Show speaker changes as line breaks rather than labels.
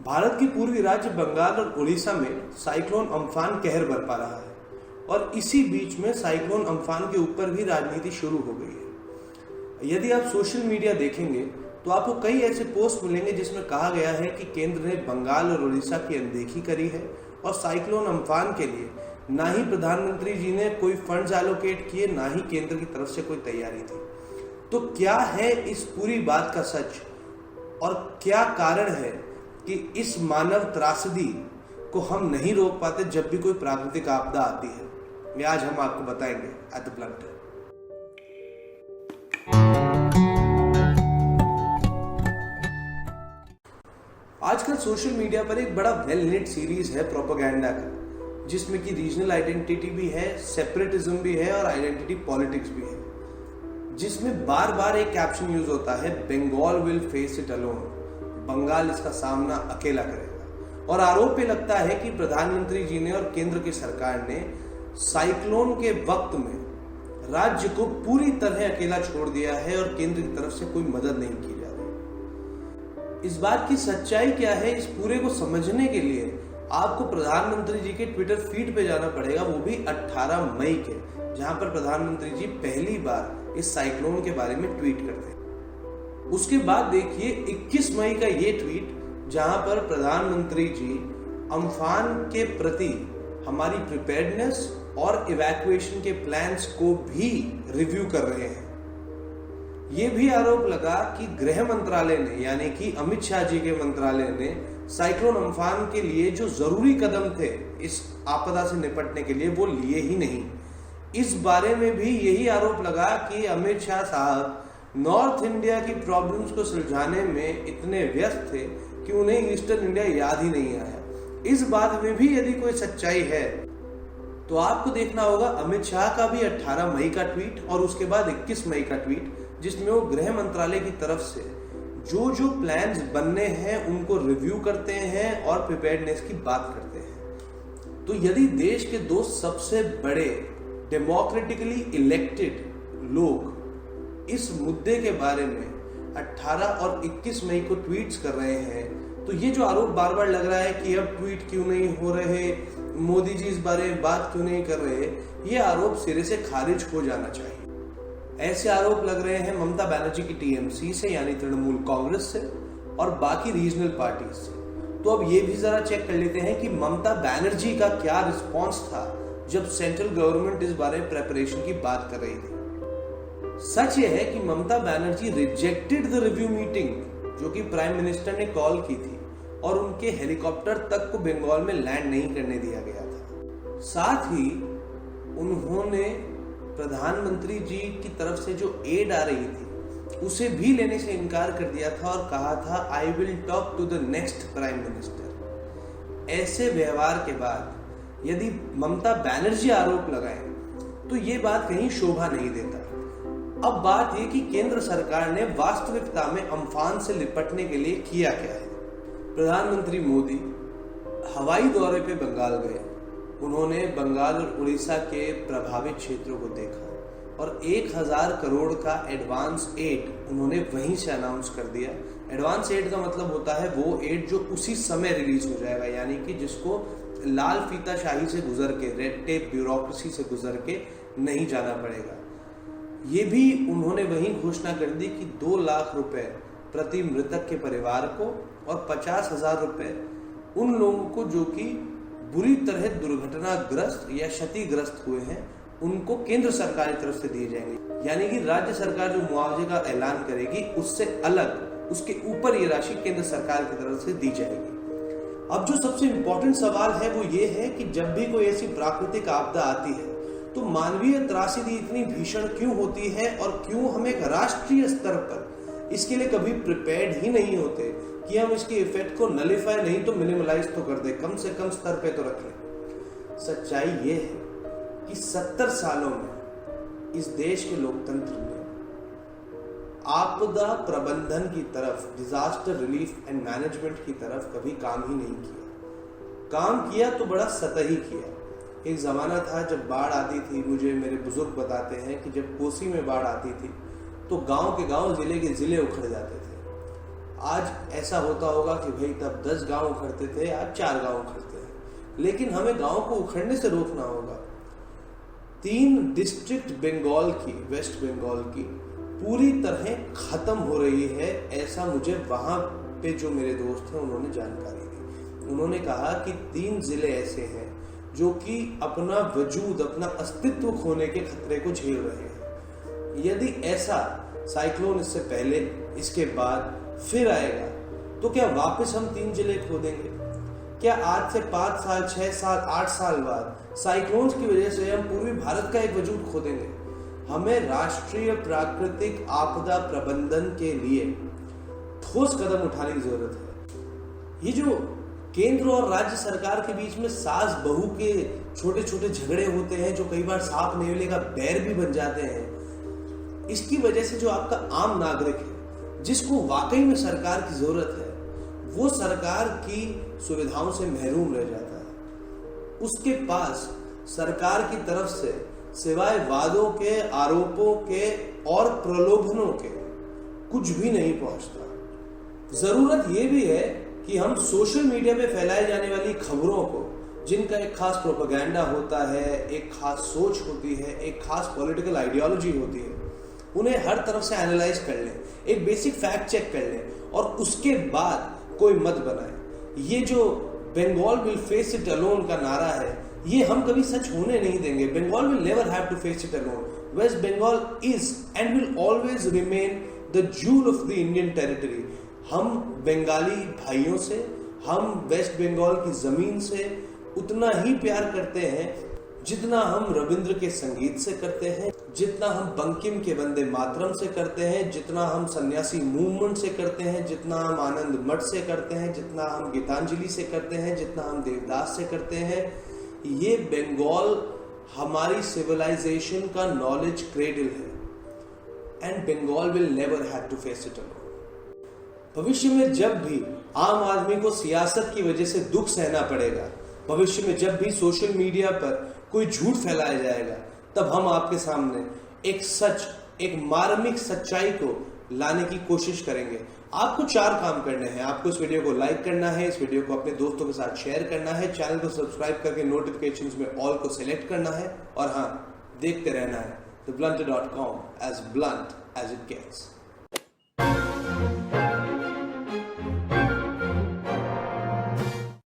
भारत की पूर्वी राज्य बंगाल और उड़ीसा में साइक्लोन अम्फान कहर बरपा रहा है और इसी बीच में साइक्लोन अम्फान के ऊपर भी राजनीति शुरू हो गई है। यदि आप सोशल मीडिया देखेंगे तो आपको कई ऐसे पोस्ट मिलेंगे जिसमें कहा गया है कि केंद्र ने बंगाल और उड़ीसा की अनदेखी करी है और साइक्लोन अम्फान के लिए ना ही प्रधानमंत्री जी ने कोई फंड्स एलोकेट किए, ना ही केंद्र की तरफ से कोई तैयारी थी। तो क्या है इस पूरी बात का सच और क्या कारण है कि इस मानव त्रासदी को हम नहीं रोक पाते जब भी कोई प्राकृतिक आपदा आती है? ये आज हम आपको बताएंगे एट द ब्लंट। आजकल सोशल मीडिया पर एक बड़ा वेल निट सीरीज है प्रोपेगेंडा का, जिसमें कि रीजनल आइडेंटिटी भी है, सेपरेटिज्म भी है और आइडेंटिटी पॉलिटिक्स भी है, जिसमें बार बार एक कैप्शन यूज होता है, Bengal will face it alone, Bengal इसका सामना अकेला करेगा। और आरोप ये लगता है कि प्रधानमंत्री जी ने और केंद्र की सरकार ने साइक्लोन के वक्त में राज्य को पूरी तरह अकेला छोड़ दिया है और केंद्र की तरफ से कोई मदद नहीं की जा रही। इस बात की सच्चाई क्या है, इस पूरे को समझने के लिए आपको प्रधानमंत्री जी के ट्विटर फीड पे जाना पड़ेगा, वो भी 18 मई के, जहां पर प्रधानमंत्री जी पहली बार इस साइक्लोन के बारे में ट्वीट करते हैं। उसके बाद देखिए 21 मई का ये ट्वीट, जहां पर प्रधानमंत्री जी अम्फान के प्रति हमारी प्रिपेयर्डनेस और इवैक्यूएशन के प्लान्स को भी रिव्यू कर रहे हैं। ये भी आरोप लगा कि गृह मंत्रालय ने, यानी कि अमित शाह जी के मंत्रालय ने साइक्लोन अम्फान के लिए जो जरूरी कदम थे इस आपदा से निपटने के लिए, वो लिए ही नहीं। इस बारे में भी यही आरोप लगा कि अमित शाह साहब नॉर्थ इंडिया की प्रॉब्लम्स को सुलझाने में इतने व्यस्त थे कि उन्हें ईस्टर्न इंडिया याद ही नहीं आया। इस बात में भी यदि कोई सच्चाई है तो आपको देखना होगा अमित शाह का भी 18 मई का ट्वीट और उसके बाद 21 मई का ट्वीट, जिसमें वो गृह मंत्रालय की तरफ से जो जो प्लान्स बनने हैं उनको रिव्यू करते हैं और प्रिपेयर्डनेस की बात करते हैं। तो यदि देश के दो सबसे बड़े डेमोक्रेटिकली इलेक्टेड लोग इस मुद्दे के बारे में 18 और 21 मई को ट्वीट्स कर रहे हैं, तो ये जो आरोप बार बार लग रहा है कि अब ट्वीट क्यों नहीं हो रहे, मोदी जी इस बारे में बात क्यों नहीं कर रहे, ये आरोप सिरे से खारिज हो जाना चाहिए। ऐसे आरोप लग रहे हैं ममता बनर्जी की टीएमसी से, यानी तृणमूल कांग्रेस से, और बाकी रीजनल पार्टीज से। तो अब ये भी जरा चेक कर लेते हैं कि ममता बनर्जी का क्या रिस्पॉन्स था जब सेंट्रल गवर्नमेंट इस बारे में प्रेपरेशन की बात कर रही थी। सच यह है कि Mamata Banerjee rejected the review meeting जो कि प्राइम मिनिस्टर ने कॉल की थी और उनके हेलीकॉप्टर तक को बंगाल में लैंड नहीं करने दिया गया था। साथ ही उन्होंने प्रधानमंत्री जी की तरफ से जो एड आ रही थी उसे भी लेने से इनकार कर दिया था और कहा था, I will talk to the next prime minister. ऐसे व्यवहार के बाद यदि ममता बनर्जी आरोप लगाए तो ये बात कहीं शोभा नहीं देता। अब बात यह कि केंद्र सरकार ने वास्तविकता में अम्फान से निपटने के लिए किया क्या है। प्रधानमंत्री मोदी हवाई दौरे पे बंगाल गए, उन्होंने बंगाल और उड़ीसा के प्रभावित क्षेत्रों को देखा और 1000 करोड़ का एडवांस एड उन्होंने वहीं से अनाउंस कर दिया। एडवांस एड का मतलब होता है वो एड जो उसी समय रिलीज हो जाएगा, यानी कि जिसको लाल फीताशाही से गुजर के, रेड टेप ब्यूरोक्रेसी से गुजर के नहीं जाना पड़ेगा। ये भी उन्होंने वहीं घोषणा कर दी कि 2 लाख रुपए प्रति मृतक के परिवार को और 50,000 रुपए उन लोगों को जो कि बुरी तरह दुर्घटनाग्रस्त या क्षतिग्रस्त हुए हैं उनको केंद्र सरकार की तरफ से दिए जाएंगे। यानी कि राज्य सरकार जो मुआवजे का ऐलान करेगी उससे अलग, उसके ऊपर ये राशि केंद्र सरकार की तरफ से दी जाएगी। अब जो सबसे इंपॉर्टेंट सवाल है वो ये है कि जब भी कोई ऐसी प्राकृतिक आपदा आती है तो मानवीय त्रासदी इतनी भीषण क्यों होती है और क्यों हम एक राष्ट्रीय स्तर पर इसके लिए कभी प्रिपेयर्ड ही नहीं होते कि हम इसके इफेक्ट को नलिफाई नहीं तो मिनिमलाइज तो कर दे, कम से कम स्तर पे तो रख लें। सच्चाई ये है कि 70 सालों में इस देश के लोकतंत्र ने आपदा प्रबंधन की तरफ, डिजास्टर रिलीफ एंड मैनेजमेंट की तरफ कभी काम ही नहीं किया। काम किया तो बड़ा सतही किया। एक ज़माना था जब बाढ़ आती थी, मुझे मेरे बुजुर्ग बताते हैं कि जब कोसी में बाढ़ आती थी तो गांव के गांव, जिले के जिले उखड़ जाते थे। आज ऐसा होता होगा कि भाई तब 10 गांव उखड़ते थे, आज 4 गांव उखड़ते हैं, लेकिन हमें गांव को उखड़ने से रोकना होगा। 3 डिस्ट्रिक्ट बंगाल की, वेस्ट बंगाल की पूरी तरह खत्म हो रही है, ऐसा मुझे वहां पे जो मेरे दोस्त हैं उन्होंने जानकारी दी। उन्होंने कहा कि 3 जिले ऐसे हैं जो कि अपना वजूद, अपना अस्तित्व खोने के खतरे को झेल रहे हैं। यदि ऐसा साइक्लोन इससे पहले, इसके बाद फिर आएगा तो क्या वापस हम 3 जिले खो देंगे? क्या आज से 5 साल, 6 साल, 8 साल बाद साइक्लोन्स की वजह से हम पूर्वी भारत का एक वजूद खो देंगे? हमें राष्ट्रीय प्राकृतिक आपदा प्रबंधन के लिए ठोस कदम उठाने की जरूरत है। ये जो केंद्र और राज्य सरकार के बीच में सास बहू के छोटे छोटे झगड़े होते हैं, जो कई बार सांप नेवले का बैर भी बन जाते हैं, इसकी वजह से जो आपका आम नागरिक है, जिसको वाकई में सरकार की जरूरत है, वो सरकार की सुविधाओं से महरूम रह जाता है। उसके पास सरकार की तरफ से सिवाय वादों के, आरोपों के और प्रलोभनों के कुछ भी नहीं पहुंचता। जरूरत यह भी है कि हम सोशल मीडिया पे फैलाई जाने वाली खबरों को, जिनका एक खास प्रोपेगेंडा होता है, एक खास सोच होती है, एक खास पॉलिटिकल आइडियोलॉजी होती है, उन्हें हर तरफ से एनालाइज कर लें, एक बेसिक फैक्ट चेक कर लें और उसके बाद कोई मत बनाए। ये जो Bengal will face it alone का नारा है, ये हम कभी सच होने नहीं देंगे। Bengal will never have to face it alone. West Bengal is and will always remain the jewel of the Indian territory. हम बंगाली भाइयों से, हम वेस्ट बंगाल की जमीन से उतना ही प्यार करते हैं जितना हम रविंद्र के संगीत से करते हैं, जितना हम बंकिम के वंदे मातरम से करते हैं, जितना हम सन्यासी मूवमेंट से करते हैं, जितना हम आनंद मठ से करते हैं, जितना हम गीतांजलि से करते हैं, जितना हम देवदास से करते हैं। ये बंगाल हमारी सिविलाइजेशन का नॉलेज क्रेडल है and Bengal will never have to face it alone. भविष्य में जब भी आम आदमी को सियासत की वजह से दुख सहना पड़ेगा, भविष्य में जब भी सोशल मीडिया पर कोई झूठ फैलाया जाएगा, तब हम आपके सामने एक सच, एक मार्मिक सच्चाई को लाने की कोशिश करेंगे। आपको 4 काम करने हैं। आपको इस वीडियो को लाइक करना है, इस वीडियो को अपने दोस्तों के साथ शेयर करना है, चैनल को सब्सक्राइब करके नोटिफिकेशंस में ऑल को सिलेक्ट करना है और हाँ, देखते रहना है theblunter.com, as blunt as it gets।